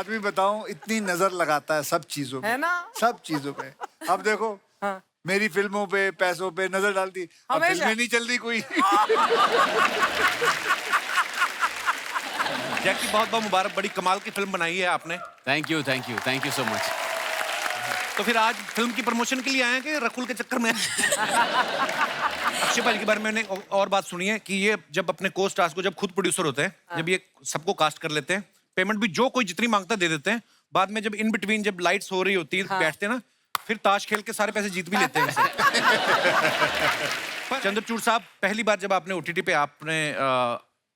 आदमी बताऊं इतनी नजर लगाता है सब चीजों है पे, ना? सब चीजों पे। अब देखो हाँ। मेरी फिल्मों पे पैसों पे नजर डालती, अब हमेशा। फिल्में नहीं चल रही कोई। जैकी बहुत बहुत मुबारक, बड़ी कमाल की फिल्म बनाई है आपने। Thank you so much. तो फिर आज फिल्म की प्रमोशन के लिए आए हैं कि रकुल के चक्कर में? अक्षय भाई के बारे में मैंने और बात सुनी है कि ये जब अपने को स्टार्स को, जब खुद प्रोड्यूसर होते हैं, जब ये सबको कास्ट कर लेते हैं, पेमेंट भी जो कोई जितनी मांगता दे देते हैं, बाद में जब इन बिटवीन जब लाइट्स हो रही होती है, बैठते हैं ना, फिर ताश खेल के सारे पैसे जीत भी लेते हैं इनसे। चंद्रचूड़ साहब, पहली बार जब आपने ओटीटी पे आपने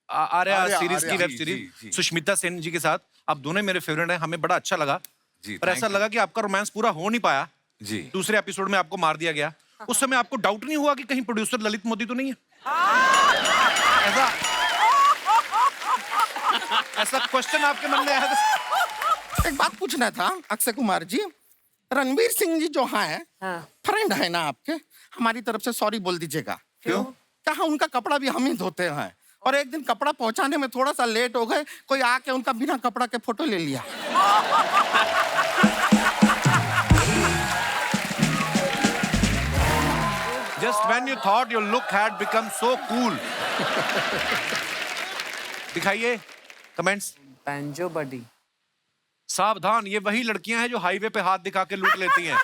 आर्या सीरीज की वेब सीरीज सुष्मिता सेन जी के साथ, आप दोनों मेरे फेवरेट हैं, हमें बड़ा अच्छा लगा। पर ऐसा लगा कि आपका रोमांस पूरा हो नहीं पाया जी। दूसरे एपिसोड में आपको मार दिया गया। उस समय आपको डाउट नहीं हुआ कि कहीं प्रोड्यूसर ललित मोदी तो नहीं है? ऐसा क्वेश्चन आपके मन में आया था? एक बात पूछना था अक्षय कुमार जी, रणवीर सिंह जी जो हैं फ्रेंड है ना आपके, हमारी तरफ से सॉरी बोल दीजिएगा। क्यों? कहा उनका कपड़ा भी हम ही धोते हैं और एक दिन कपड़ा पहुंचाने में थोड़ा सा लेट हो गए, कोई आके उनका बिना कपड़ा के फोटो ले लिया। Just when you thought your look had become so cool. दिखाइए कमेंट्स। पैंजो बडी। सावधान, ये वही लड़कियां हैं जो हाईवे पे हाथ दिखा के लूट लेती हैं।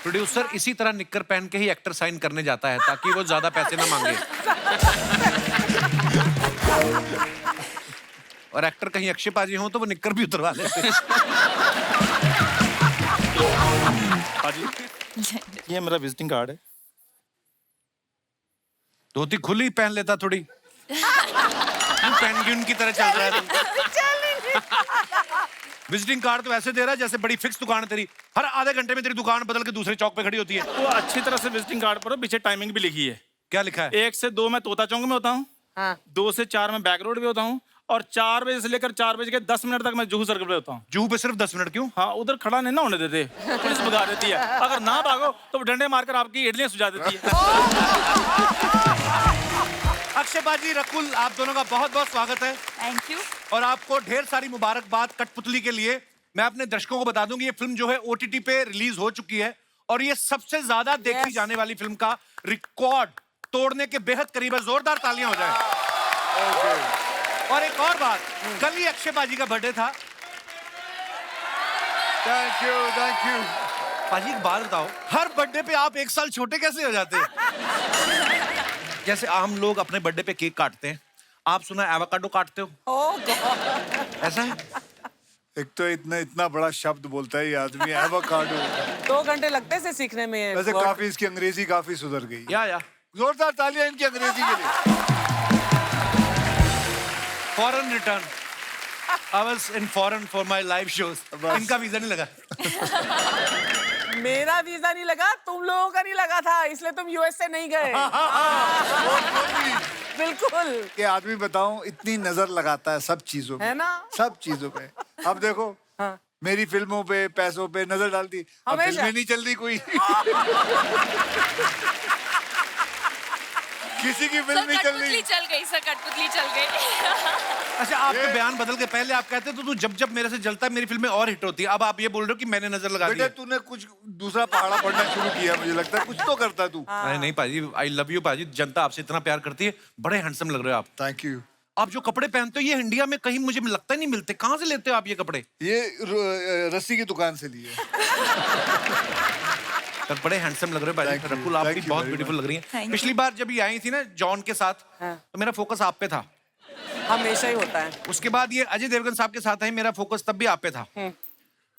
प्रोड्यूसर इसी तरह निक्कर पहन के ही एक्टर साइन करने जाता है ताकि वो ज्यादा पैसे ना मांगे। और एक्टर कहीं अक्षय पाजी हो तो वो निक्कर भी उतरवा लेते हैं। ये मेरा विजिटिंग कार्ड है। धोती खुली पहन लेता थोड़ी। पेंगुइन की तरह चल रहा है। विजिटिंग कार्ड तो ऐसे दे रहा है जैसे बड़ी फिक्स दुकान है तेरी, हर आधे घंटे में तेरी दुकान बदल के दूसरे चौक पे खड़ी होती है। वो अच्छी तरह से विजिटिंग कार्ड पर पीछे टाइमिंग भी लिखी है। क्या लिखा है? 1 से 2 मैं तोता चौक में होता हूँ, 2 से 4 में बैक रोड पे होता हूँ, और 4 बजे से लेकर 4 बजे के 10 मिनट तक मैं जुहू सर्कल पे होता हूँ। जुहू पे सिर्फ 10 मिनट क्यों? हाँ, उधर खड़ा नहीं ना होने देते, पुलिस भगा देती है। अगर ना भागो तो डंडे मारकर आपकी इडलियां सुझा देती है। अक्षय बाजी, रकुल, आप दोनों का बहुत बहुत स्वागत है। Thank you. और आपको ढेर सारी मुबारकबाद कठपुतली के लिए। मैं अपने दर्शकों को बता दूं कि ये फिल्म जो है ओटीटी पे रिलीज हो चुकी है और ये सबसे ज्यादा देखी जाने वाली फिल्म का रिकॉर्ड तोड़ने के बेहद करीब है। जोरदार तालियां हो जाए। और एक और बात, कल ही अक्षय बाजी का बर्थडे था। Thank you. बाजी एक बात बताओ, हर बर्थडे पे आप 1 साल छोटे कैसे हो जाते हैं? जैसे आम लोग अपने बर्थडे पे केक काटते हैं, आप सुना एवोकाडो काटते हो? ऐसा है? एक तो इतना बड़ा शब्द बोलता है ये आदमी, एवोकाडो। 2 घंटे लगते हैं सीखने में। वैसे काफी इसकी अंग्रेजी काफी सुधर गई। या जोरदार तालियां इनकी अंग्रेजी के लिए। Foreign return. I was in foreign for my live shows. इनका वीजा नहीं लगा। मेरा वीजा नहीं लगा, तुम लोगों का नहीं लगा था, इसलिए तुम यूएस से नहीं गए। बिल्कुल। ये आदमी बताऊं इतनी नजर लगाता है सब चीजों पे, है ना? सब चीजों पे। अब देखो मेरी फिल्मों पे पैसों पे नजर डालती, अब हमेशा। फिल्में नहीं चल रही कोई। किसी की फिल्म नहीं चल रही। कठपुतली चल गई। अच्छा, आपके बयान बदल के पहले आप कहते तो तू जब मेरे से जलता है मेरी फिल्में और हिट होती है, अब आप ये बोल रहे हो कि मैंने नजर लगा दी बेटा है। तूने कुछ दूसरा पहाड़ा पढ़ना शुरू किया, मुझे लगता है कुछ तो करता तू। अरे नहीं पाजी, आई लव यू पाजी, जनता आपसे इतना प्यार करती है, बड़े हैंडसम लग रहे हो आप। Thank you. आप जो कपड़े पहनते हो ये इंडिया में कहीं मुझे लगता ही नहीं मिलते, कहाँ से लेते हो आप ये कपड़े? ये रस्सी की दुकान से लिए। पर बड़े हैंडसम लग रहे हो भाई। रकुल, आप भी बहुत ब्यूटीफुल लग रही हैं। पिछली बार जब ये आई थी ना जॉन के साथ, तो मेरा फोकस आप पे था। हमेशा ही होता है। उसके बाद ये अजय देवगन साहब के साथ आई, मेरा फोकस तब भी आप पे था।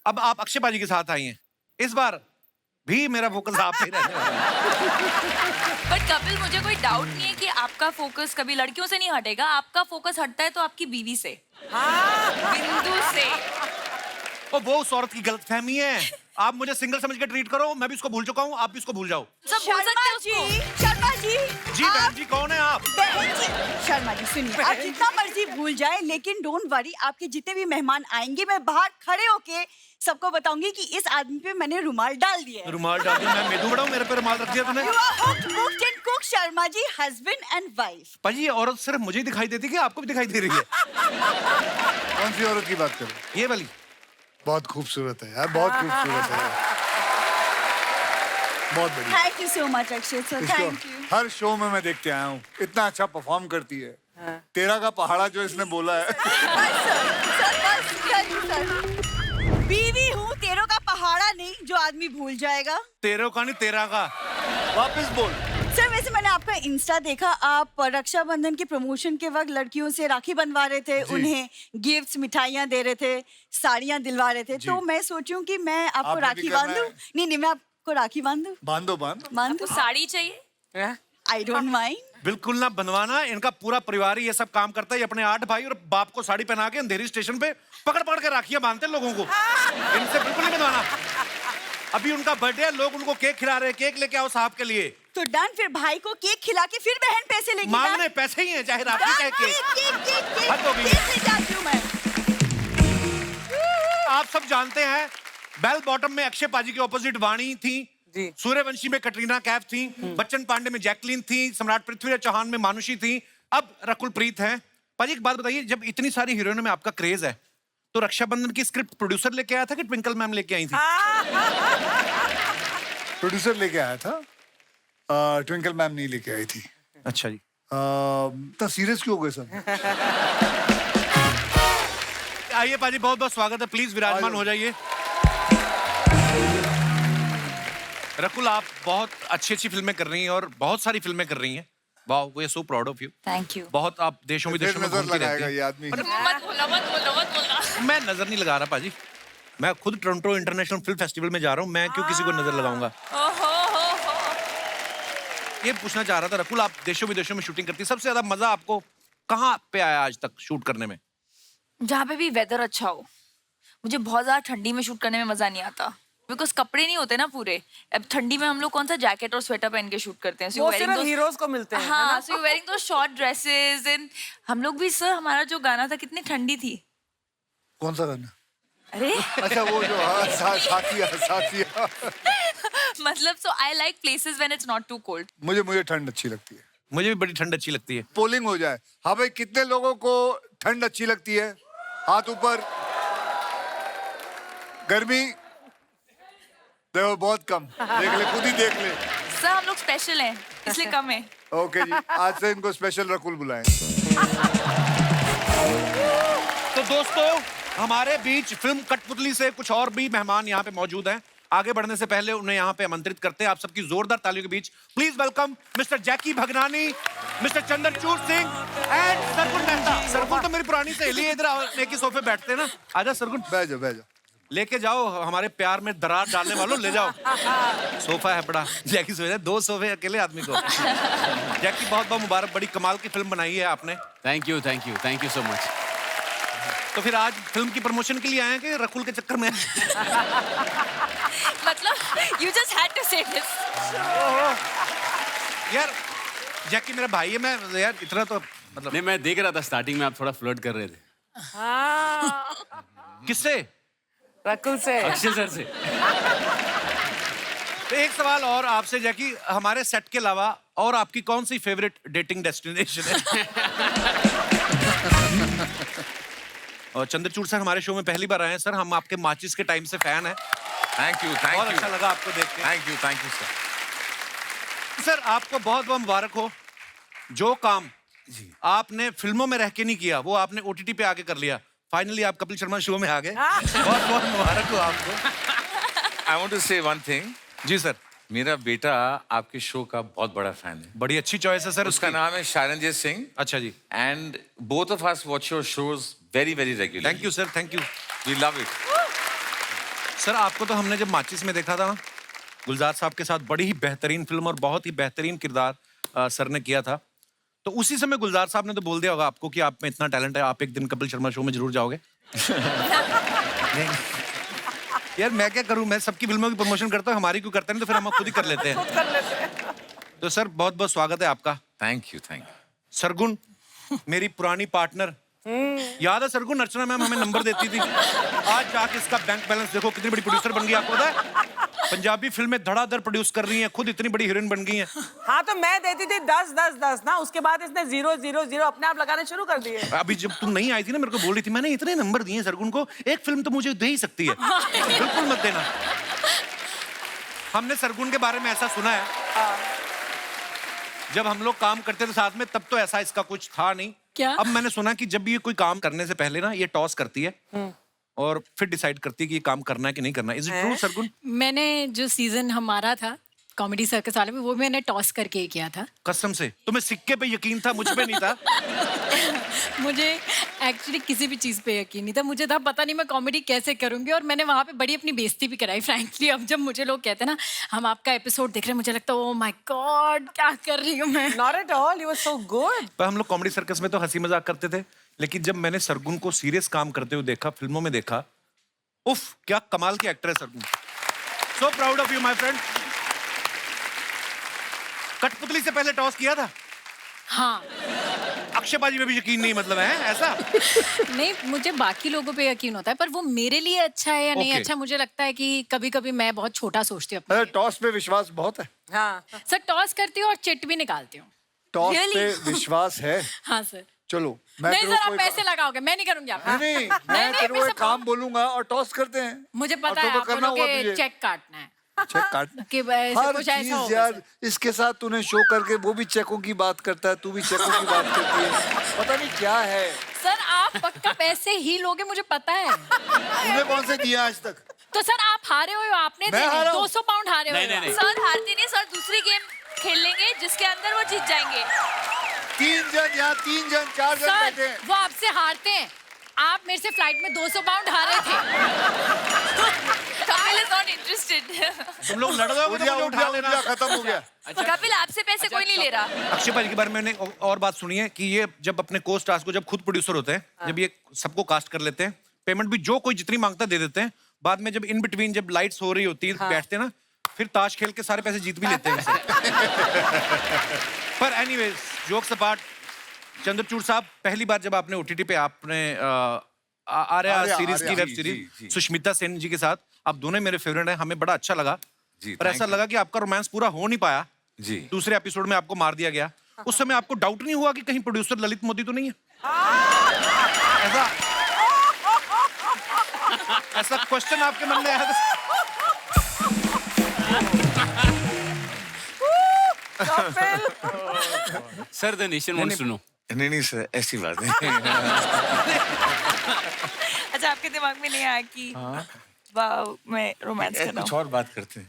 अब आप अक्षय बाजी के साथ आई हैं, इस बार भी मेरा फोकस आप पे रहने वाला है। बट कपिल, मुझे कोई डाउट नहीं है कि आपका फोकस कभी लड़कियों से नहीं हटेगा। आपका फोकस हटता है तो आपकी बीवी से, बिंदु से। और वो उस औरत की गलतफहमी है। आप मुझे सिंगल समझ के ट्रीट करो, मैं भी उसको भूल चुका हूँ, आप भी उसको भूल जाओ। सब भूल सकते हैं उसको। शर्मा जी। जी बहन जी, कौन है आप? बहन जी, शर्मा जी सुनिए, आप जितना मर्जी भूल जाएं, लेकिन डोंट वरी, आपके जितने भी मेहमान आएंगे मैं बाहर खड़े होके सबको बताऊंगी कि इस आदमी पे मैंने रुमाल डाल दिया है। रुमाल डाल दिया? मैं मेदू बड़ा हूँ, मेरे पे रुमाल रख दिया तूने? You are hooked and cooked, Sharma ji, husband and wife। पाजी ये औरत सिर्फ मुझे ही दिखाई देती है कि आपको भी दिखाई दे रही है? कौन सी औरत की बात करो? ये वाली? बहुत खूबसूरत है यार, बहुत खूबसूरत है, बहुत बढ़िया। Thank you so much Akshay sir, इसको thank you। हर शो में मैं देखते आया हूँ, इतना अच्छा परफॉर्म करती है। तेरा का पहाड़ा जो इसने बोला है। बस सर, बीवी हूँ, तेरों का पहाड़ा नहीं जो आदमी भूल जाएगा। तेरे का नहीं, तेरा का। वापस बोल। सर वैसे मैंने आपका इंस्टा देखा, आप रक्षाबंधन के प्रमोशन के वक्त लड़कियों से राखी बनवा रहे थे, उन्हें गिफ्ट्स मिठाइयाँ दे रहे थे, साड़ियाँ दिलवा रहे थे, तो मैं सोचूं कि मैं आपको आपने भी राखी करना बांध दूं। है। नहीं, मैं आपको राखी बांध दूं। बांधो बांध। बांध दूं? साड़ी चाहिए? I don't mind. बिल्कुल ना बनवाना, इनका पूरा परिवार ही ये सब काम करता है। ये अपने 8 भाई और बाप को साड़ी पहना के अंधेरी स्टेशन पे पकड़ पकड़ के राखियां बांधते हैं लोगों को। इनसे बिल्कुल नहीं बनवाना। अभी उनका बर्थडे है, लोग उनको केक खिला रहे हैं, केक लेके आओ साहब के लिए। तो डन, फिर भाई को केक खिला के फिर बहन पैसे लेगी। मांगने पैसे ही हैं, चाहे राखी चाहे केक। हद हो गई है। केक ले जाती हूँ मैं। आप सब जानते हैं बेल बॉटम में अक्षय पाजी के ऑपोजिट वाणी थी, सूर्यवंशी में कटरीना कैफ थी, बच्चन पांडे में जैकलीन थी, सम्राट पृथ्वीराज चौहान में मानुषी थी, अब रकुल प्रीत है। पाजी एक बात बताइए, जब इतनी सारी हीरोइनों में आपका क्रेज है, तो रक्षाबंधन की स्क्रिप्ट प्रोड्यूसर लेके आया था कि ट्विंकल मैम लेके आई थी? प्रोड्यूसर लेके आया था, ट्विंकल मैम नहीं लेके आई थी। अच्छा जी। तो सीरियस क्यों हो गए सर? आइए पाजी, बहुत बहुत स्वागत है, प्लीज विराजमान हो जाइए। रकुल, आप बहुत अच्छी अच्छी फिल्में कर रही हैं और बहुत सारी फिल्में कर रही हैं। Wow, we are so proud of you. Thank you. बहुत आप देशों विदेशों में नजर घूमती रहती लगाएगा हैं। ये आदमी। मत बोलना, मत बोलना, मत बोलना। मैं नजर नहीं लगा रहा पाजी, मैं खुद टोरंटो इंटरनेशनल फिल्म फेस्टिवल में जा रहा हूँ, मैं क्यों किसी को नजर लगाऊंगा? ओहो हो। ये पूछना चाह रहा था रकुल, आप देशों विदेशों में शूटिंग करती है, सबसे ज्यादा मजा आपको कहाँ पे आया आज तक शूट करने में? जहाँ पे भी वेदर अच्छा हो। मुझे बहुत ज्यादा ठंडी में शूट करने में मजा नहीं आता, बिकॉज कपड़े नहीं होते ना पूरे। अब ठंडी में हम लोग कौन सा जैकेट और स्वेटर पहन के शूट करते हैं? वो सिर्फ हीरोज को मिलते हैं। हाँ, so you're wearing those short dresses and हम लोग भी, सर हमारा जो गाना था कितनी ठंडी थी। कौन सा गाना? अरे अच्छा वो जो साथिया। मतलब so I like places when it's not too cold. मुझे ठंड अच्छी लगती है। मुझे भी बड़ी ठंड अच्छी लगती है। पोलिंग हो जाए, हाँ भाई, कितने लोगों को ठंड अच्छी लगती है? हाथ ऊपर। गर्मी देखो बहुत कम, देख ले, खुद ही देख ले। सर हम लोग स्पेशल हैं, इसलिए कम है। ओके जी, आज से इनको स्पेशल रकुल बुलाएं। तो दोस्तों, हमारे बीच फिल्म कठपुतली से कुछ और भी मेहमान यहाँ पे मौजूद हैं। आगे बढ़ने से पहले उन्हें यहाँ पे आमंत्रित करते हैं। आप सबकी जोरदार तालियों के बीच please welcome mister Jackky Bhagnani, mister Chandrachur Singh and Sargun Mehta. Sargun तो मेरी पुरानी सहेली है, इधर एक ही सोफे बैठते हैं ना। आजा सरगुन, बैठ जाओ, बैठ जाओ। लेके जाओ, हमारे प्यार में दरार डालने वालों, ले जाओ। सोफा है बड़ा, जैकी सोफा, 2 सोफे अकेले आदमी को। जैकी बहुत बहुत मुबारक, बड़ी कमाल की फिल्म बनाई है आपने। Thank you so much. तो फिर आज फिल्म की प्रमोशन के लिए आए हैं कि रकुल के चक्कर में? मतलब you just had to say this. यार जैकी मेरा भाई है, मैं यार इतना तो मतलब। नहीं, मैं देख रहा था स्टार्टिंग में आप थोड़ा फ्लर्ट कर रहे थे। किससे? रकुल से। अक्षय सर से। तो एक सवाल और आपसे जैकी, हमारे सेट के अलावा और आपकी कौन सी फेवरेट डेटिंग डेस्टिनेशन है? और चंद्रचूड़ सर हमारे शो में पहली बार आए हैं। सर हम आपके माचिस के टाइम से फैन हैं। थैंक यू बहुत अच्छा लगा आपको देख के। Thank you sir. सर आपको बहुत बहुत मुबारक हो, जो काम आपने फिल्मों में रह के नहीं किया वो आपने OTT पे आके कर लिया। फाइनली आप कपिल शर्मा शो में आ गए। बहुत बहुत मुबारक हो आपको। आई वांट टू से वन थिंग। जी सर। मेरा बेटा आपके शो का बहुत बड़ा फैन है। बड़ी अच्छी चॉइस है सर। उसका नाम है शारंजीत सिंह। अच्छा जी। And both of us watch your shows very very regular. Thank you sir, thank you. We love it. Sir आपको तो हमने जब माचिस में देखा था गुलजार साहब के साथ, बड़ी ही बेहतरीन फिल्म और बहुत ही बेहतरीन किरदार सर ने किया था। तो उसी समय गुलजार साहब ने तो बोल दिया होगा आपको कि आप में इतना टैलेंट है, आप एक दिन कपिल शर्मा शो में जरूर जाओगे। नहीं यार मैं क्या करूं, मैं सबकी फिल्मों की प्रमोशन करता हूं, हमारी क्यों करते नहीं, तो फिर हम खुद ही कर लेते हैं। तो सर बहुत बहुत स्वागत है आपका। Thank you. सरगुन मेरी पुरानी पार्टनर, याद है सरगुन? अर्चना मैम हमें नंबर देती थी। आज जाके इसका बैंक बैलेंस देखो, कितनी बड़ी प्रोड्यूसर बन गई। आपको पता है पंजाबी फिल्में धड़ाधड़ प्रोड्यूस कर रही हैं, खुद इतनी बड़ी हीरोइन बन गई हैं। हाँ तो मैं देती थी 10 ना, उसके बाद इसने 0 0 0 अपने आप लगाने शुरू कर दिए। अभी जब तुम नहीं आई थी ना, मेरे को बोल रही थी मैंने इतने नंबर दिए सरगुन को, एक फिल्म तो मुझे दे ही सकती है। तो बिल्कुल मत देना। हमने सरगुन के बारे में ऐसा सुना है, जब हम लोग काम करते थे साथ में तब तो ऐसा इसका कुछ था नहीं। क्या? अब मैंने सुना कि जब भी ये कोई काम करने से पहले ना ये टॉस करती है और फिर डिसाइड करती है कि ये काम करना है कि नहीं करना। Is it true Sargun? मैंने जो सीजन हमारा था कॉमेडी सर्कस वाले में, वो मैंने टॉस करके ही किया था। कसम से? तुम्हें सिक्के पे यकीन था, मुझ पे नहीं था? मुझे एक्चुअली किसी भी चीज पे यकीन नहीं था। मुझे था पता नहीं मैं कॉमेडी कैसे करूंगी, और मैंने वहां पे बड़ी अपनी बेइज्जती भी कराई फ्रैंकली। अब जब मुझे लोग कहते हैं ना हम आपका एपिसोड देख रहे हैं, मुझे लगता है ओह माय गॉड क्या कर रही हूँ मैं। Not at all, you were so good. पर हम लोग कॉमेडी सर्कस में तो हंसी मजाक करते थे, लेकिन जब मैंने सरगुन को सीरियस काम करते हुए देखा, फिल्मों में देखा, उफ क्या कमाल की एक्टर है Sargun. So proud of you my friend. कठपुतली से पहले टॉस किया था? हाँ। अक्षयबाजी में भी यकीन नहीं, मतलब है ऐसा? नहीं, मुझे बाकी लोगों पे यकीन होता है, पर वो मेरे लिए अच्छा है या नहीं Okay. अच्छा, मुझे लगता है कि कभी कभी मैं बहुत छोटा सोचती हूँ अपने लिए। टॉस पे विश्वास बहुत है। हाँ सर टॉस करती हूँ और चिट भी निकालती हूँ। Toss Really? पे विश्वास है। हाँ सर। चलो मैं नहीं तेरे सर को आप कोई पैसे लगाओगे, मैं नहीं करूंगी आप। नहीं नहीं, मैं तेरे को मैं एक सब- काम बोलूंगा और टॉस करते हैं। मुझे पता और है तुमको आप करना बोलोगे हुआ तुझे। चेक काटना है चेक काट कि ऐसे हर कुछ ऐसा चीज होगा यार, सर। इसके साथ तूने शो करके वो भी चेकों की बात करता है, तू भी चेकों की बात करती है, पता नहीं क्या है। सर आप पक्का पैसे ही लोगे, मुझे पता है। तूने कौन से दिया आज तक? तो सर आप हारे हुए हो, आपने मैं हारा हूं। 200 पाउंड हारे हुए नहीं, हो। नहीं, सर हारते नहीं सर, दूसरी गेम खेल लेंगे जिसके अंदर वो जीत जाएंगे। 3 जन यहाँ 3 जन 4 जन सर बैठे हैं। वो आपसे हारते हैं। आप मेरे से फ्लाइट में 200 पाउंड हारे थे। Kapil is not interested. तुम लोग लड़ रहे हो तो मुझे उठा लेना। खत्म हो गया। कपिल आपसे पैसे कोई नहीं ले रहा। अक्षय भाई के बारे में मैंने और बात सुनी है कि ये जब अपने को स्टार्स को, जब खुद प्रोड्यूसर होते हैं, जब ये सबको कास्ट कर लेते हैं, पेमेंट भी जो कोई जितनी मांगता है दे देते हैं। बाद में जब इन बिटवीन जब लाइट्स हो रही होती है बैठते हैं ना, फिर ताश खेल के सारे पैसे जीत भी लेते हैं इनसे। पर एनीवेज जोक्स अपार्ट, चंद्रचूड़ साहब पहली बार जब आपने ओटीटी पे आपने आर्या सीरीज की वेब सीरीज सुष्मिता सेन जी के साथ, आप दोनों मेरे फेवरेट हैं, हमें बड़ा अच्छा लगा। पर ऐसा लगा कि आपका रोमांस पूरा हो नहीं पाया जी। दूसरे एपिसोड में आपको मार दिया गया। उस समय आपको डाउट नहीं हुआ कि कहीं प्रोड्यूसर ललित मोदी तो नहीं है? ऐसा क्वेश्चन आपके मन में आया था? Sir, the nation wants to know. नहीं सर ऐसी बात नहीं। अच्छा आपके दिमाग में नहीं आया कि वाह मैं रोमांस कर रहा कुछ हूँ? और बात करते हैं।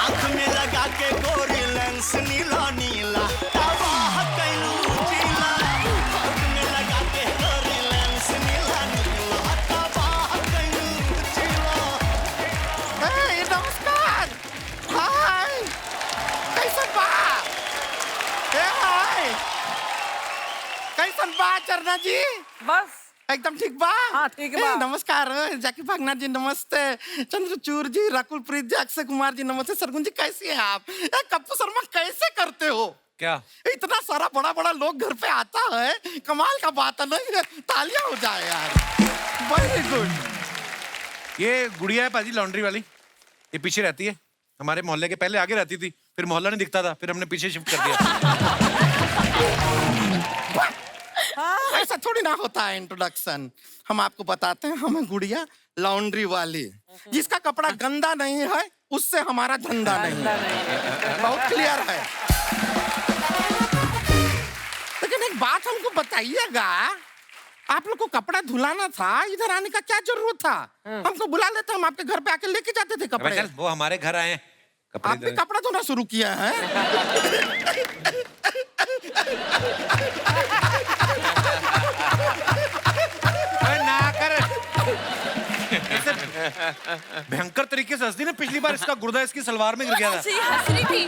आँख में लगा के गोरी लेंस नीला नीला तबाह कैलू जिला। आँख में लगा के गोरी लेंस नीला नीला तबाह कैलू जिला। हे, नमस्कार। हाय, कैसन बा? हे, हाय, कैसन बा चरना जी? बस एकदम ठीक बा? हाँ, ठीक बा। हे, नमस्कार जाकी भागना जी, नमस्ते चंद्रचूड़ जी, राकुल प्रीत जी, अक्षय कुमार जी, नमस्ते सरगुन जी, कैसी हैं आप? कप्पू शर्मा कैसे करते हो? क्या इतना सारा बड़ा बड़ा लोग घर पे आता है, कमाल का बात है। नहीं तालियां हो जाए यार, वेरी गुड। ये गुड़िया है पाजी लॉन्ड्री वाली, ये पीछे रहती है हमारे मोहल्ले के। पहले आगे रहती थी, फिर मोहल्ला नहीं दिखता था, फिर हमने पीछे शिफ्ट कर दिया। ऐसा थोड़ी ना होता है इंट्रोडक्शन। हम आपको बताते हैं, हमें गुड़िया लॉन्ड्री वाली, जिसका कपड़ा गंदा नहीं है उससे हमारा धंधा नहीं है। बहुत क्लियर है। लेकिन एक बात हमको बताइएगा, आप लोग को कपड़ा धुलाना था, इधर आने का क्या जरूरत था? हमको बुला लेते, हम आपके घर पे आके लेके जाते थे कपड़े। चल, वो हमारे घर आए हैं, कपड़े आप भी दे- कपड़ा धोना शुरू किया है? अरे ना कर। ऐसे भयंकर तरीके से हंसती ना, पिछली बार इसका गुर्दा इसकी सलवार में गिर गया था। ऐसे ही हंस रही थी,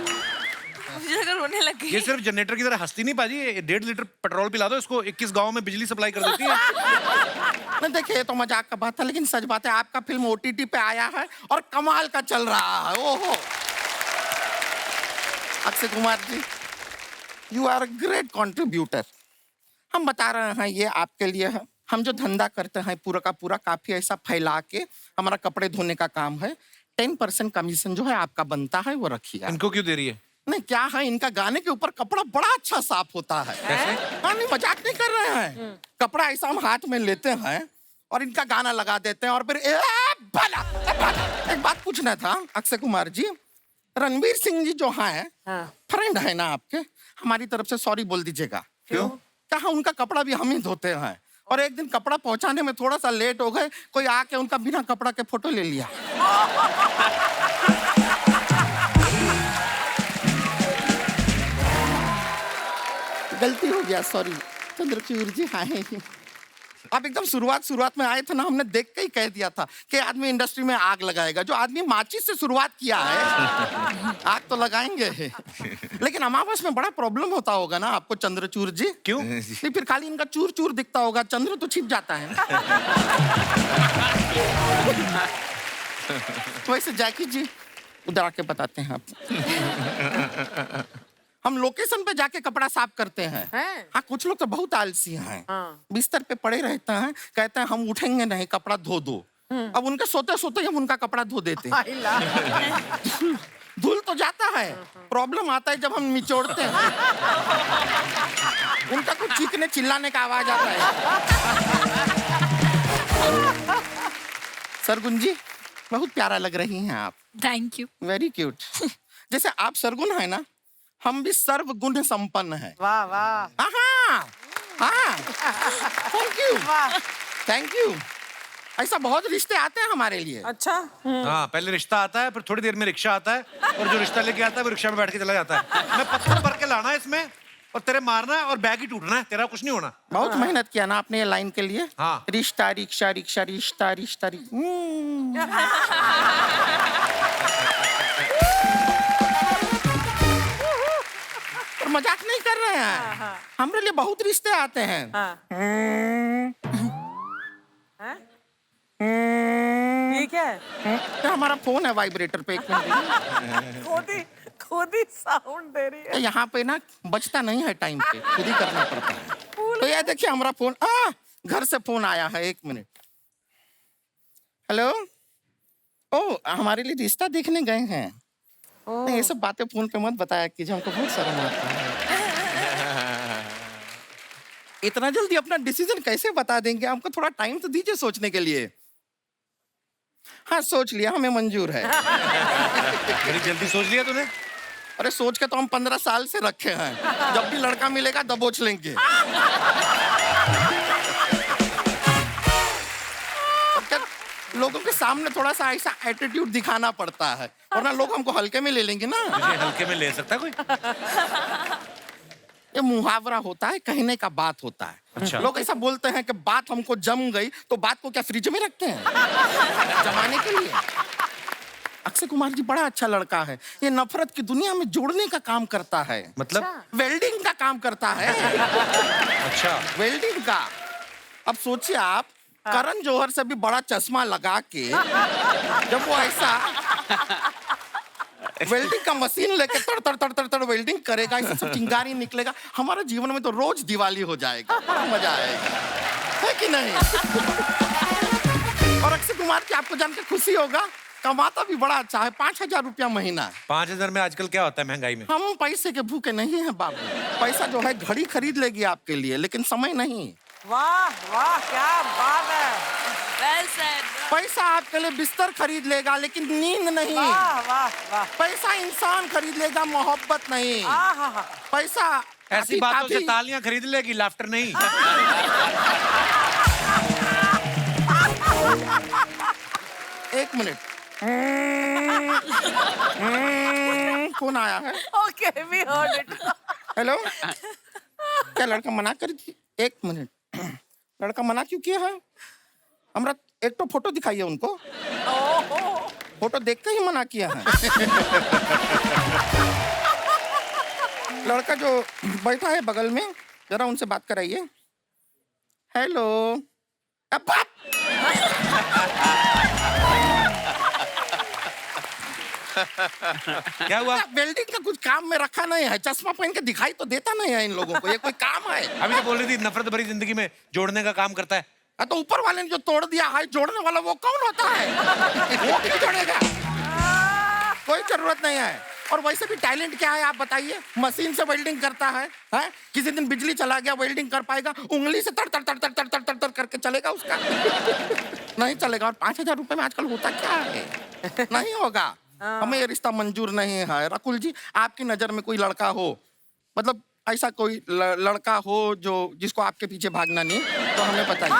मुझे लगा रोने लग गई। ये सिर्फ जनरेटर की तरह हंसती नहीं पाजी, 1.5 लीटर पेट्रोल पिला दो इसको, 21 गांव में बिजली सप्लाई कर देती है। नहीं देखिए, ये तो मजाक का बात था, लेकिन सच बात है आपका फिल्म ओटीटी पे आया है और कमाल का चल रहा है। ओहो, Akshay Kumar ji, you are a great contributor. हम बता रहे हैं ये आपके लिए है। हम जो धंधा करते हैं पूरा का पूरा काफी ऐसा फैला के हमारा कपड़े धोने का काम है। 10% कमीशन जो है आपका बनता है वो रखिए। इनको क्यों दे रही है? नहीं क्या है, इनका गाने के ऊपर कपड़ा बड़ा अच्छा साफ होता है। कैसे? हाँ नहीं, मजाक नहीं कर रहे हैं। कपड़ा ऐसा हम हाथ में लेते हैं और इनका गाना लगा देते हैं और फिर एक बात पूछना था अक्षय कुमार जी, रणवीर सिंह जी जो हैं फ्रेंड है ना आपके, हमारी तरफ से सॉरी बोल दीजिएगा। क्यों? कहा उनका कपड़ा भी हम ही धोते हैं और एक दिन कपड़ा पहुंचाने में थोड़ा सा लेट हो गए, कोई आके उनका बिना कपड़ा के फोटो ले लिया। गलती हो गया, सॉरी चंद्रचूड़ जी। हाँ आप एकदम शुरुआत में आए थे ना, हमने देख के ही कह दिया था कि आदमी इंडस्ट्री में आग लगाएगा। जो आदमी माचिस से शुरुआत किया है आग तो लगाएंगे। लेकिन अमावस में बड़ा प्रॉब्लम होता होगा ना आपको चंद्रचूड़ जी? क्यों? नहीं फिर खाली इनका चूर चूर दिखता होगा, चंद्र तो छिप जाता है। वैसे जैकी जी उधर आके बताते हैं आप। हम लोकेशन पे जाके कपड़ा साफ करते हैं। हाँ कुछ लोग तो बहुत आलसी हैं। बिस्तर पे पड़े रहते हैं, कहते हैं हम उठेंगे नहीं, कपड़ा धो दो। अब उनके सोते सोते हम उनका कपड़ा धो देते हैं। धुल तो जाता है, प्रॉब्लम आता है जब हम निचोड़ते हैं। उनका कुछ चीखने चिल्लाने का आवाज आता है। सरगुन जी बहुत प्यारा लग रही हैं आप। Thank you. Very cute. जैसे आप सरगुन है ना, हम भी सर्वगुण संपन्न हैं। वाह वाह। हाँ थैंक यू थैंक यू। ऐसा बहुत रिश्ते आते हैं हमारे लिए। अच्छा। हाँ पहले रिश्ता आता है, फिर थोड़ी देर में रिक्शा आता है, और जो रिश्ता लेके आता है वो रिक्शा में बैठ के चला जाता है। मैं पत्थर भर के लाना है इसमें और तेरे मारना है और बैग ही टूटना है, तेरा कुछ नहीं होना। बहुत मेहनत किया ना आपने ये लाइन के लिए। हाँ। रिश्ता रिक्शा रिक्शा रिश्ता रिश्ता मजाक नहीं कर रहे हैं। हमारे लिए बहुत रिश्ते आते हैं। ठीक है। हमारा फोन है वाइब्रेटर पे। एक मिनट। खुद ही साउंड दे रही है। यहाँ पे ना बचता नहीं है टाइम पे, खुद ही करना पड़ता है। तो ये देखिए हमारा फोन, घर से फोन आया है। एक मिनट। हेलो। ओ हमारे लिए रिश्ता देखने गए हैं। नहीं ये सब बातें फोन पे मत बताया कीजिए, हमको बहुत शर्म आता है। इतना जल्दी अपना डिसीजन कैसे बता देंगे? हमको थोड़ा टाइम तो दीजिए सोचने के लिए। हाँ सोच लिया, हमें मंजूर है। बड़ी जल्दी सोच लिया तूने? अरे सोच के तो हम 15 साल से रखे हैं। जब भी लड़का मिलेगा दबोच लेंगे। लोगों के सामने थोड़ा सा ऐसा एटीट्यूड दिखाना पड़ता है, वरना लोग हमको हल्के में ले लेंगे ना। मुझे हल्के में ले सकता कोई? ये मुहावरा होता है, कहने का बात होता है। अच्छा। लोग ऐसा बोलते हैं कि बात हमको जम गई, तो बात को क्या फ्रिज में रखते हैं जमाने के लिए? अक्षय कुमार जी बड़ा अच्छा लड़का है। ये नफरत की दुनिया में जोड़ने का काम करता है। मतलब? वेल्डिंग का काम करता है। अच्छा वेल्डिंग का। अब सोचिए आप, करण जौहर से भी बड़ा चश्मा लगा के जब वो ऐसा वेल्डिंग का मशीन लेके तड़ तड़ तड़ तड़ तड़ वेल्डिंग करेगा, इससे सब चिंगारी निकलेगा, हमारा जीवन में तो रोज दिवाली हो जाएगा। बड़ा मजा आएगा, है कि नहीं? और अक्षय कुमार की आपको जान के खुशी होगा, कमाता भी बड़ा अच्छा है। 5000 रुपया महीना। 5000 में आजकल क्या होता है महंगाई में? हम पैसे के भूखे नहीं हैं बाबू। पैसा जो है घड़ी खरीद लेगी आपके लिए, लेकिन समय नहीं। वाह वाह क्या बात है। Well said. पैसा आपके लिए बिस्तर खरीद लेगा, लेकिन नींद नहीं। वाह वाह वाह। पैसा इंसान खरीद लेगा, मोहब्बत नहीं। पैसा ऐसी बातों से तालियां खरीद लेगी, लाफ्टर नहीं। एक मिनट। फोन आया है। Okay we heard it. Hello. क्या लड़का मना कर दी? एक मिनट। लड़का मना क्यों किया है? हमरा एक तो फोटो दिखाइए उनको। फोटो देख के ही मना किया है। लड़का जो बैठा है बगल में, जरा उनसे बात कराइए। हेलो। क्या हुआ? वेल्डिंग का कुछ काम में रखा नहीं है, चश्मा पहन के दिखाई तो देता नहीं है इन लोगों को, ये कोई काम है? अभी तो बोल रही थी नफरत भरी जिंदगी में जोड़ने का काम करता है। तो ऊपर वाले ने जो तोड़ दिया है जोड़ने वाला वो कौन होता है? वो क्यों जोड़ेगा? कोई जरूरत नहीं है। और वैसे भी टैलेंट क्या है आप बताइए? मशीन से वेल्डिंग करता है, हैं? किसी दिन बिजली चला गया वेल्डिंग कर पाएगा? उंगली से तड़ तड़ तड़ तड़ तड़ तड़ तड़ तड़ करके चलेगा उसका? नहीं चलेगा। और 5,000 रुपए में आजकल होता क्या है? नहीं होगा। हमें ये रिश्ता मंजूर नहीं है। रकुल जी, आपकी नजर में कोई लड़का हो, मतलब ऐसा कोई लड़का हो जो जिसको आपके पीछे भागना नहीं, तो हमें बताइए।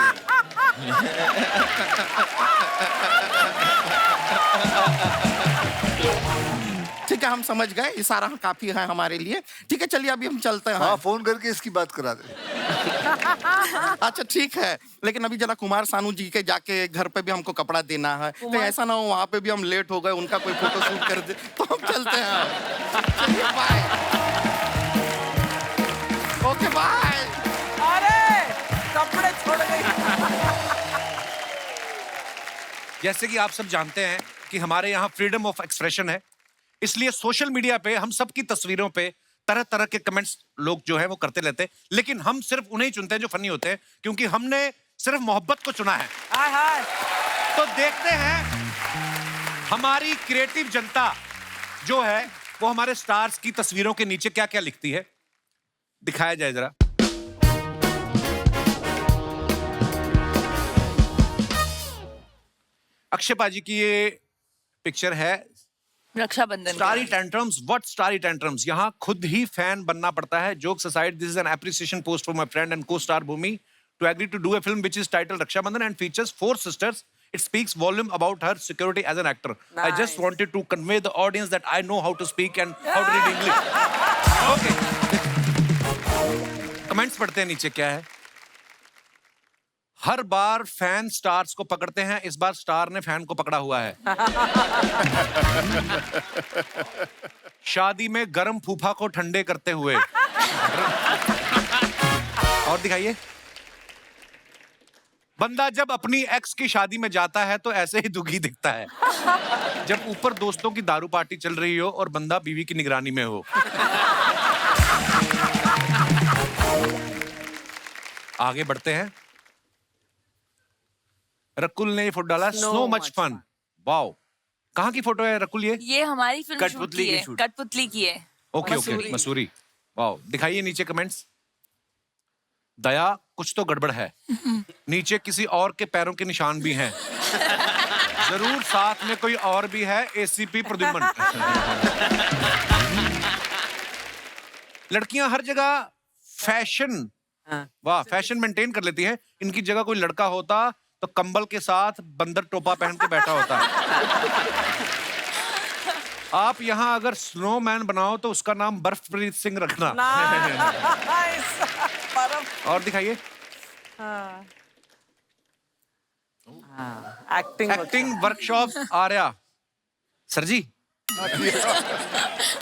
ठीक है, हम समझ गए, इशारा काफी है हमारे लिए। ठीक है, चलिए अभी हम चलते हैं। हाँ, फोन करके इसकी बात करा दे। अच्छा ठीक है, लेकिन अभी जरा कुमार सानू जी के जाके घर पे भी हमको कपड़ा देना है, तो ऐसा ना हो वहाँ पे भी हम लेट हो गए, उनका कोई फोटो शूट कर दे, तो हम चलते हैं। चलिए बाय। Okay bye. अरे कपड़े छोड़ गई। जैसे कि आप सब जानते हैं कि हमारे यहाँ फ्रीडम ऑफ एक्सप्रेशन है, इसलिए सोशल मीडिया पे हम सब की तस्वीरों पे तरह तरह के कमेंट्स लोग जो है वो करते रहते हैं, लेकिन हम सिर्फ उन्हें ही चुनते हैं जो फनी होते हैं, क्योंकि हमने सिर्फ मोहब्बत को चुना है। हाय हाय। तो देखते हैं हमारी क्रिएटिव जनता जो है वो हमारे स्टार्स की तस्वीरों के नीचे क्या क्या लिखती है। दिखाया जाए जरा। अक्षय पाजी की ये पिक्चर है Rakshabandhan. Starry tantrums. What starry tantrums? यहाँ खुद ही फैन बनना पड़ता है। Jokes aside, this is an appreciation post for my friend and co-star Bhumi to agree to do a film which is titled Rakshabandhan and features 4 sisters. It speaks volume about her security as an actor. I just wanted to convey the audience that I know how to speak and how to read English. Okay. Comments पढ़ते हैं नीचे क्या है। हर बार fan stars को पकड़ते हैं, इस बार star ने फैन को पकड़ा हुआ है। शादी में गरम फूफा को ठंडे करते हुए। और दिखाइए। बंदा जब अपनी एक्स की शादी में जाता है तो ऐसे ही दुखी दिखता है जब ऊपर दोस्तों की दारू पार्टी चल रही हो और बंदा बीवी की निगरानी में हो। आगे बढ़ते हैं। रकुल ने फोटो डाला, सो मच फन। वाओ, कहाँ की फोटो है रकुल? ये हमारी फिल्म कठपुतली की शूट। कठपुतली की है। Okay okay, Mussoorie. वाओ, दिखाइए नीचे कमेंट्स। दया, कुछ तो गड़बड़ है। नीचे किसी और के पैरों के निशान भी हैं। जरूर साथ में कोई और भी है, एसीपी प्रद्युम्न। लड़कियां हर जगह फैशन, वाह, फैशन मेंटेन कर लेती हैं। इनकी जगह कोई लड़का होता तो कंबल के साथ बंदर टोपा पहन के बैठा होता। आप यहाँ अगर स्नोमैन बनाओ तो उसका नाम बर्फप्रीत सिंह रखना। और दिखाइए। एक्टिंग वर्कशॉप आर्या सर जी।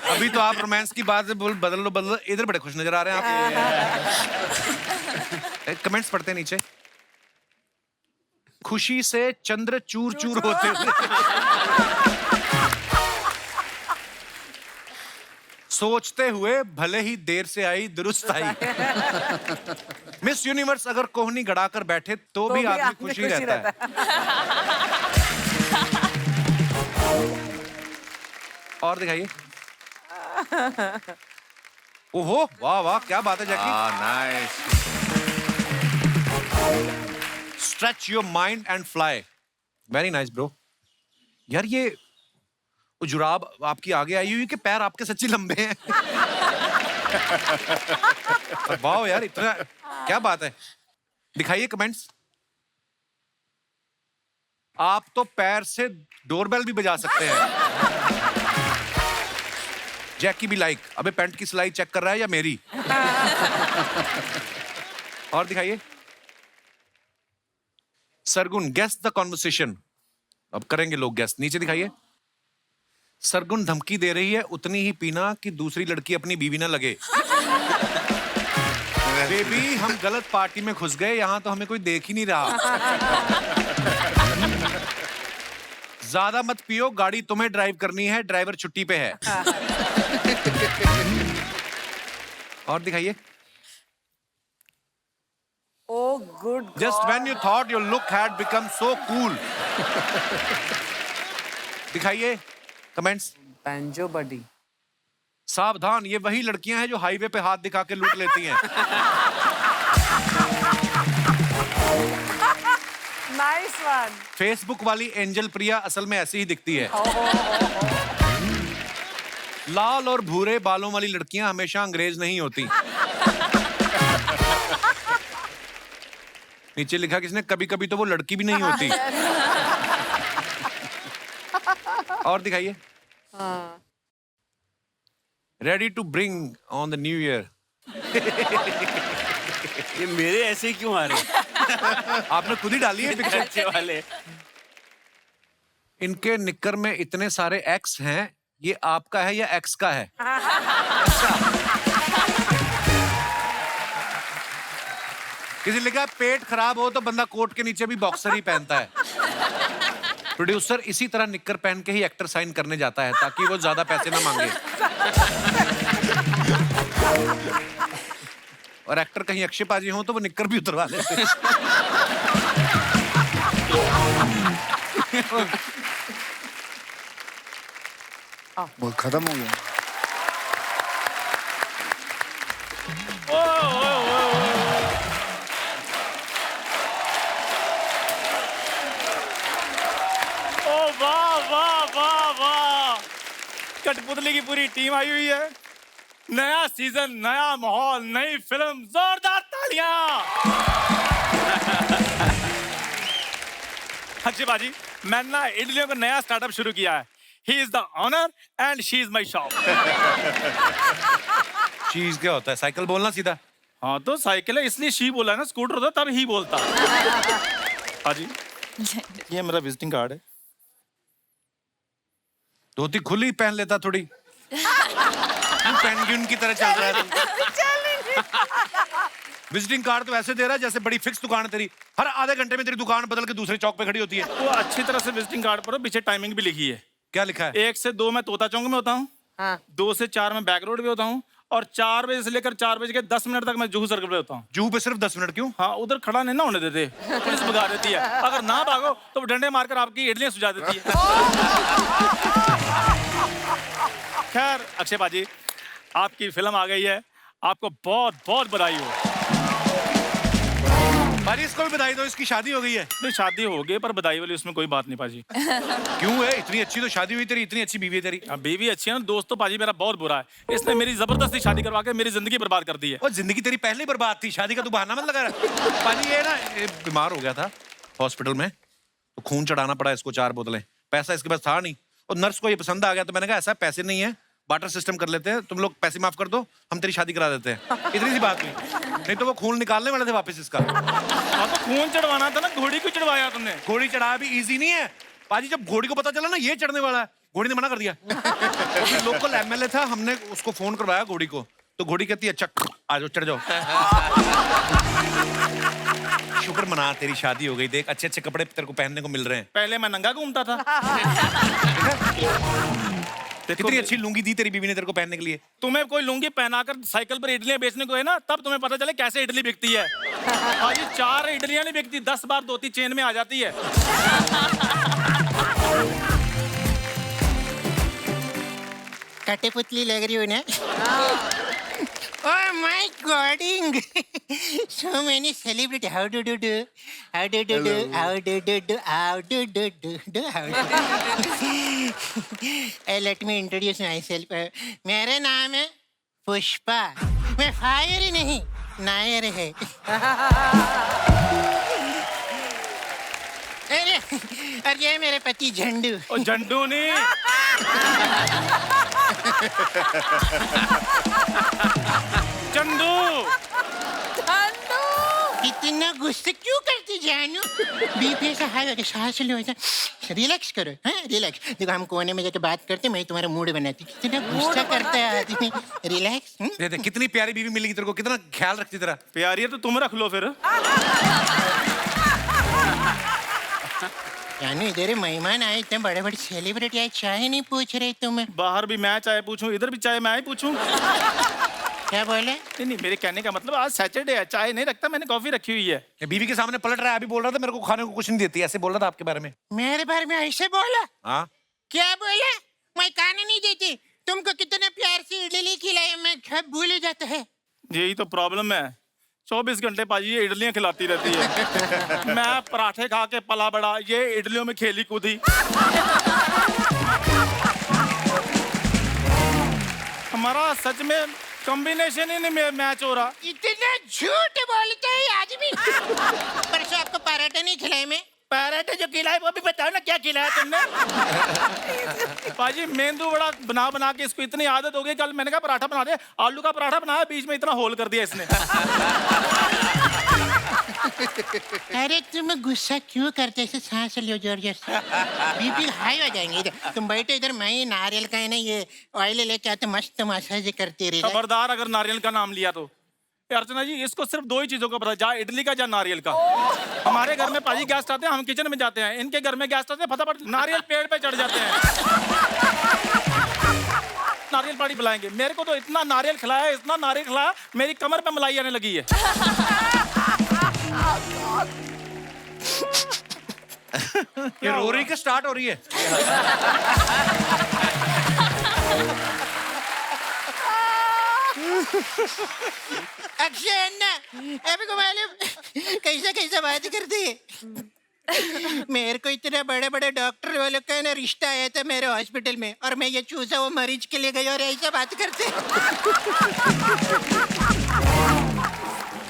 अभी तो आप रोमांस की बात बदल लो, इधर बड़े खुश नजर आ रहे हैं आप। कमेंट्स पढ़ते हैं नीचे। खुशी से चंद्र चूर चूर होते हुए सोचते हुए भले ही देर से आई दुरुस्त आई। मिस यूनिवर्स अगर कोहनी गड़ाकर बैठे तो भी आदमी खुशी रहता है। और दिखाइए। ओहो, वाह वाह, क्या बात है Jackky. Nice. Stretch your mind and fly. Very nice bro. यार ये जुराब आपकी आगे आई हुई कि पैर आपके सच्ची लंबे हैं? वाह यार, इतना क्या बात है। दिखाइए कमेंट्स। आप तो पैर से डोरबेल भी बजा सकते हैं। जैकी भी लाइक, अबे पैंट की सिलाई चेक कर रहा है या मेरी? और दिखाइए। Sargun, guess the conversation. अब करेंगे लोग गेस। नीचे दिखाइए। सरगुन धमकी दे रही है उतनी ही पीना कि दूसरी लड़की अपनी बीवी ना लगे। बेबी, हम गलत पार्टी में घुस गए, यहां तो हमें कोई देख ही नहीं रहा। ज्यादा मत पियो, गाड़ी तुम्हें ड्राइव करनी है, ड्राइवर छुट्टी पे है। और दिखाइए। Oh, good God. Just when you thought your look had become so cool. दिखाइए कमेंट्स। Banjo buddy. सावधान, ये वही लड़कियां हैं जो हाईवे पे हाथ दिखा के लूट लेती हैं। Nice one. फेसबुक वाली एंजल प्रिया असल में ऐसी ही दिखती है। लाल और भूरे बालों वाली लड़कियां हमेशा अंग्रेज नहीं होती। नीचे लिखा किसने, कभी कभी तो वो लड़की भी नहीं होती। और दिखाइए। Ready to bring on the new year. ये मेरे ऐसे ही क्यों आ रहे हैं? आपने खुद ही डाली है पिक्चर। अच्छे वाले। इनके निक्कर में इतने सारे एक्स हैं, ये आपका है या एक्स का है? किसी ने लिखा पेट खराब हो तो बंदा कोट के नीचे भी बॉक्सर ही पहनता है। प्रोड्यूसर इसी तरह निक्कर पहन के ही एक्टर साइन करने जाता है ताकि वो ज्यादा पैसे ना मांगे। और एक्टर कहीं अक्षयपाजी हो तो वो निक्कर भी उतरवा लेते हैं। वो खत्म हो गया। वाह वाह वाह वाह, कठपुतली की पूरी टीम आई हुई है। नया सीजन, नया माहौल, नई फिल्म, जोरदार तालियां। अच्छी बाजी, मैंने ना इडलियों का नया स्टार्टअप शुरू किया है। He is the owner and she is my shop. चीज क्या होता है? साइकिल बोलना सीधा। हाँ तो साइकिल है इसलिए शी बोला है ना, स्कूटर होता तब ही बोलता। हाजी, ये मेरा विजिटिंग कार्ड है। धोती खुली पहन लेता थोड़ी। पेंगुइन की तरह चल रहा है तू। विजिटिंग कार्ड तो ऐसे दे रहा है जैसे बड़ी फिक्स दुकान है तेरी। हर आधे घंटे में तेरी दुकान बदल के दूसरे चौक पे खड़ी होती है। वो अच्छी तरह से विजिटिंग कार्ड पर पीछे टाइमिंग भी लिखी है। क्या लिखा है? 1 से 2 मैं तोता चौक में होता हूँ, 2 से 4 में बैक रोड पे होता हूँ, और 4 बजे से लेकर 4 बजे के 10 मिनट तक मैं जूहू सर्कल पे होता हूँ। जूहू पे सिर्फ 10 मिनट क्यों? हाँ, उधर खड़ा नहीं ना होने देते, पुलिस भगा देती है। अगर ना भागो तो डंडे मारकर आपकी इडलियां सुझा देती है। खैर अक्षय बाजी, आपकी फिल्म आ गई है, आपको बहुत बहुत बधाई हो। बाजी इसको भी बधाई दो, इसकी शादी हो गई है। नहीं शादी हो गई पर बधाई वाली उसमें कोई बात नहीं पाजी। क्यों है? इतनी अच्छी तो शादी हुई तेरी, इतनी अच्छी बीवी है तेरी। बीवी अच्छी है ना, दोस्त तो पाजी मेरा बहुत बुरा है। इसने मेरी जबरदस्ती शादी करवा के मेरी जिंदगी बर्बाद कर दी है। और जिंदगी तेरी पहले ही बर्बाद थी, शादी का तू बहाना मत लगा रहा। पाजी ये ना बीमार हो गया था हॉस्पिटल में, तो खून चढ़ाना पड़ा इसको 4 बोतलें। पैसा इसके पास था नहीं, और नर्स को ये पसंद आ गया तो मैंने कहा ऐसा पैसे नहीं है, बाटर सिस्टम कर लेते हैं, तुम लोग पैसे माफ कर दो, हम तेरी शादी करा देते हैं। इतनी सी बात हुई, नहीं तो वो खून निकालने वाले थे वापस इसका। हाँ तो खून चढ़वाना था ना, घोड़ी क्यों चढ़वाया तुमने? घोड़ी चढ़ाया भी इजी नहीं है पाजी। जब घोड़ी को पता चला ना ये चढ़ने वाला है, घोड़ी ने मना कर दिया। तो लोकल एमएलए था, हमने उसको फोन करवाया घोड़ी को, तो घोड़ी कहती है अच्छा आ जाओ, चढ़ जाओ। शुक्र मना तेरी शादी हो गई, देख अच्छे अच्छे कपड़े तेरे को पहनने को मिल रहे हैं। पहले मैं नंगा घूमता था। कितनी अच्छी लुंगी दी तेरी बीवी ने तेरे को पहनने के लिए। तुम्हें कोई लुंगी पहनाकर साइकिल पर इडलियां बेचने को है ना, तब तुम्हें पता चले कैसे इडली बिकती है। आज 4 इडलियां नहीं बिकती, 10 बार धोती चेन में आ जाती है। कठपुतली लग रही हो ना? Oh my God! So many celebrity. How do do do? How do do do? How do do do? How do do do? Do how do do? Let me introduce myself. मेरा नाम है पुष्पा। मैं फायर नहीं, नायर है। अरे ये मेरे पति झंडू। और झंडू नहीं, चंदू। इतना गुस्सा क्यों करती जानू? बीपी से हाई होकर सांस लो, रिलैक्स करो। हाँ रिलैक्स। देखो हम कोने में जाके बात करते, मैं तुम्हारा मूड बनाती। कितना गुस्सा करता है आदमी। रिलैक्स। दे कितनी प्यारी बीवी मिलेगी तेरे को, कितना ख्याल रखती तेरा। प्यारी है तो तुम रख लो फिर। यानी इधर मेहमान आए, इतने बड़े बड़े सेलिब्रिटी आए, चाय नहीं पूछ रहे तुम्हें? बाहर भी मैं चाय पूछूं, इधर भी चाय मैं ही पूछूं? क्या बोले? नहीं नहीं, मेरे कहने का मतलब आज सैटरडे है, चाय नहीं रखता, मैंने कॉफी रखी हुई है। ये बीवी के सामने पलट रहा है, अभी बोल रहा था मेरे को खाने को कुछ नहीं देती, ऐसे बोल रहा था आपके बारे में। मेरे बारे में ऐसे बोला? हाँ। क्या बोला? मैं खाने नहीं देती। तुमको कितने प्यार से इडली खिलाई, मैं सब भूल जाता है। यही तो प्रॉब्लम है, 24 घंटे पाजी ये इडलियां खिलाती रहती है। मैं पराठे खा के पला बड़ा, ये इडलियों में खेली कूदी। हमारा सच में कॉम्बिनेशन ही नहीं मैच हो रहा। इतना झूठ बोलते हैं आदमी। परसों आपको पराठे नहीं खिलाए मैं? पराठे जो खिलाए वो भी बताओ ना, क्या खिलाया तुमने? पाजी मेंदू बड़ा बना बना के इसको इतनी आदत हो गई, कल मैंने कहा पराठा बना दे, आलू का पराठा बनाया, बीच में इतना होल कर दिया इसने। अरे तुम गुस्सा क्यों करते? ऐसे सांस लियो जोर जोर से, बीपी हाई हो जाएंगे। इधर तुम बैठे, इधर मैं ही नारियल का है ना ये ऑयल लेके आते, मस्त मसाज करते रहे। खबरदार अगर नारियल का नाम लिया तो। अर्चना जी, इसको सिर्फ 2 ही चीजों का पता है, जा इडली का, जा नारियल का। हमारे घर में पाजी गेस्ट आते हैं, हम किचन में जाते हैं, इनके घर में गेस्ट आते हैं, फटाफट नारियल पेड़ पे चढ़ जाते हैं। नारियल पानी पिलाएंगे। मेरे को तो इतना नारियल खिलाया, इतना नारियल खिलाया, मेरी कमर पे मलाई आने लगी है। ये रो रही के स्टार्ट हो रही है? अक्षय अन्ना, अभी को मालूम कैसा कैसा बात करती है। मेरे को इतने बड़े बड़े डॉक्टर वालों का ना रिश्ता आया था मेरे हॉस्पिटल में, और मैं ये चूसा वो मरीज के लिए गई और ऐसा बात करते।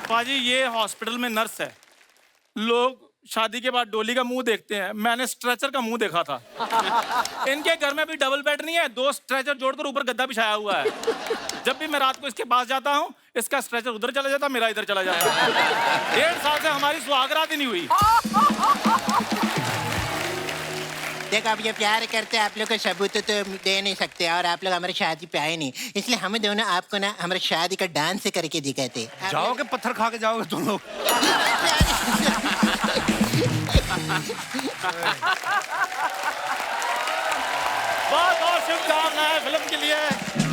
पाजी ये हॉस्पिटल में नर्स है, लोग शादी के बाद डोली का मुंह देखते हैं, मैंने स्ट्रेचर का मुंह देखा था। इनके घर में भी डबल बेड नहीं है, 2 स्ट्रेचर जोड़कर ऊपर गद्दा बिछाया हुआ है। जब भी मैं रात को इसके पास जाता हूँ, इसका स्ट्रेचर उधर चला जाता, मेरा इधर चला जाता। 1.5 साल से हमारी सुहागरात ही नहीं हुई। देखो अब ये प्यार करते आप लोग को सबूत तो दे नहीं सकते, और आप लोग हमारी शादी पे आए नहीं, इसलिए हम दोनों आपको ना हमारी शादी का डांस करके दिखाते। जाओगे पत्थर खा के जाओगे तुम लोग। बहुत बहुत शुभकामनाएं फिल्म के लिए।